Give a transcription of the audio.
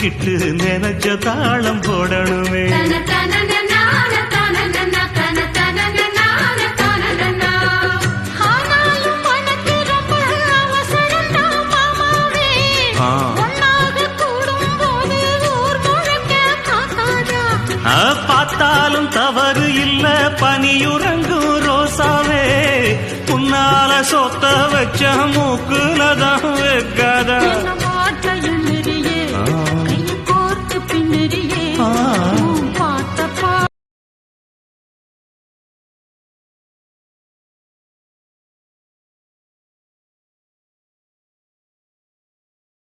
புடிச்சிட்டு நினைச்ச தாளம் போடணுமே. பார்த்தாலும் தவறு இல்ல பனியுறங்கும் ரோசாவே, உன்னால சொத்த வச்ச மூக்குலதான் வைக்காத.